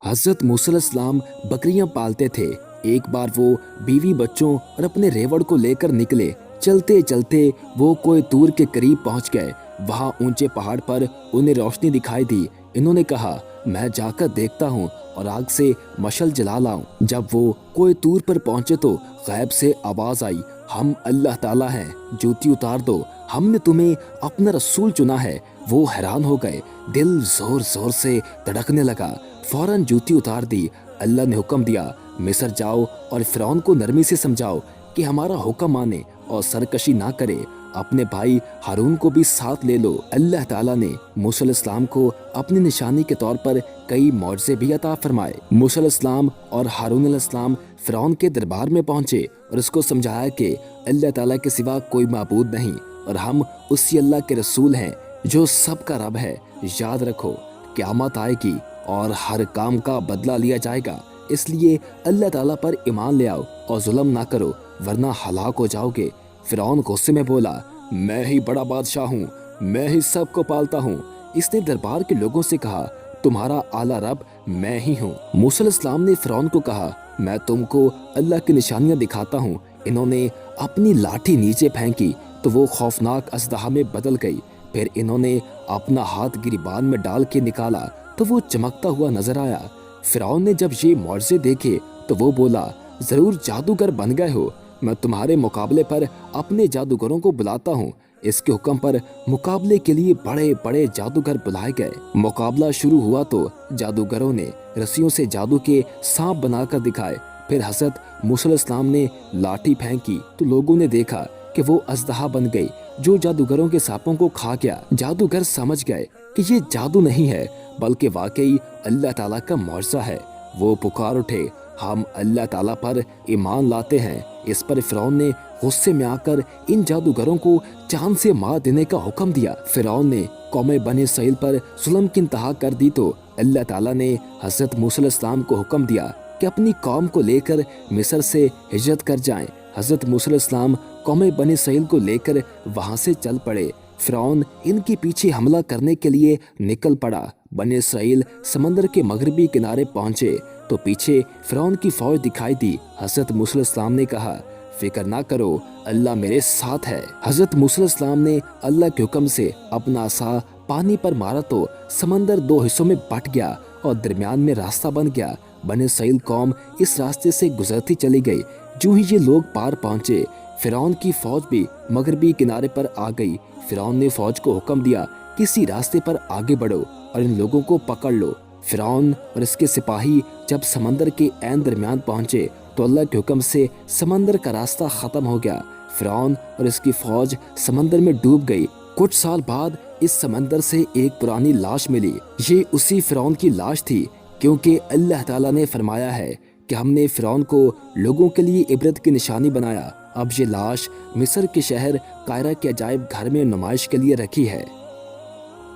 हज़रत मूसा अलैहिस्सलाम बकरियां पालते थे। एक बार वो बीवी बच्चों और अपने रेवड़ को लेकर निकले। चलते चलते वो कोई तूर के करीब पहुंच गए। वहां ऊंचे पहाड़ पर उन्हें रोशनी दिखाई दी। इन्होंने कहा, मैं जाकर देखता हूँ और आग से मशल जला लाऊं। जब वो कोई तूर पर पहुंचे तो गैब से आवाज आई, हम अल्लाह ताला हैं, जूती उतार दो, हमने तुम्हें अपना रसूल चुना है। वो हैरान हो गए, दिल जोर जोर से धड़कने लगा। फौरन जूती उतार दी। अल्लाह ने हुक्म दिया, मिस्र जाओ और फिरौन को नरमी से समझाओ कि हमारा हुक्म माने और सरकशी ना करे। अपने भाई हारून को भी साथ ले लो। अल्लाह ताला ने मूसा अलैहिस्सलाम को अपनी निशानी के तौर पर कई मौजज़े भी अता फरमाए। मूसा अलैहिस्सलाम और हारून अलैहिस्सलाम फिरौन के दरबार में पहुंचे और उसको समझाया कि अल्लाह ताला के सिवा कोई माबूद नहीं और हम उसी अल्लाह के रसूल हैं जो सबका रब है। याद रखो, क़यामत आएगी और हर काम का बदला लिया जाएगा, इसलिए अल्लाह ताला पर ईमान ले आओ और जुल्म ना करो वरना हलाक हो जाओगे। फिरौन गुस्से में बोला, मैं ही बड़ा बादशाह हूँ, मैं ही सबको पालता हूँ। इसने दरबार के लोगों से कहा, तुम्हारा आला रब मैं ही हूँ। मूसा अलैहिस्सलाम ने फिरौन को कहा, मैं तुमको अल्लाह की निशानियां दिखाता हूँ। इन्होंने अपनी लाठी नीचे फेंकी तो वो खौफनाक अजदहा में बदल गई। फिर इन्होंने अपना हाथ गिरिबान में डाल के निकाला तो वो चमकता हुआ नजर आया। फिरौन ने जब ये मौजज़े देखे तो वो बोला, जरूर जादूगर बन गए हो, मैं तुम्हारे मुकाबले पर अपने जादूगरों को बुलाता हूँ। इसके हुक्म पर मुकाबले के लिए बड़े बड़े जादूगर बुलाए गए। मुकाबला शुरू हुआ तो जादूगरों ने रस्सियों से जादू के सांप बनाकर दिखाए। फिर हज़रत मूसा अलैहिस्सलाम ने लाठी फेंकी तो लोगों ने देखा कि वो अजदहा बन गई जो जादूगरों के सांपों को खा गया। जादूगर समझ गए कि ये जादू नहीं है बल्कि वाकई अल्लाह ताला का मौजज़ा है। वो पुकार उठे, हम अल्लाह ताला पर ईमान लाते हैं। इस पर फिरौन ने गुस्से में आकर इन जादूगरों को चांद से मार देने का हुक्म दिया। फिरौन ने कौम बनी इसराइल पर जुल्म की इंतहा कर दी तो अल्लाह ताला ने हज़रत मूसा अलैहिस्सलाम को हुक्म दिया कि अपनी कौम को लेकर मिस्र से हिजरत कर जाएं। हज़रत मूसा अलैहिस्सलाम कौम बनी इसराइल को लेकर वहां से चल पड़े। फिरौन इनके पीछे हमला करने के लिए निकल पड़ा। बनी इसराइल समंदर के मगरबी किनारे पहुंचे तो पीछे फिरौन की फौज दिखाई दी। हज़रत मूसा अलैहिस्सलाम ने कहा, फिक्र ना करो, अल्लाह मेरे साथ है। हज़रत मूसा अलैहिस्सलाम ने अल्लाह के हुक्म से अपना असा पानी पर मारा तो समंदर दो हिस्सों में बट गया और दरमियान में रास्ता बन गया। बनी इसराइल कौम इस रास्ते से गुजरती चली गई। जो ही ये लोग पार पहुंचे, फिरौन की फौज भी मगरबी किनारे पर आ गई। फिरौन ने फौज को हुक्म दिया, किसी रास्ते पर आगे बढ़ो और इन लोगों को पकड़ लो। फिरौन और इसके सिपाही जब समंदर के ऐन दरमियान पहुंचे तो अल्लाह के हुक्म से समंदर का रास्ता खत्म हो गया। फिरौन और इसकी फौज समंदर में डूब गई। कुछ साल बाद इस समंदर से एक पुरानी लाश मिली। ये उसी फिरौन की लाश थी, क्योंकि अल्लाह ताला ने फरमाया है कि हमने फिरौन को लोगों के लिए इबरत की निशानी बनाया। अब ये लाश मिस्र के शहर कायरा के अजायब घर में नुमाइश के लिए रखी है।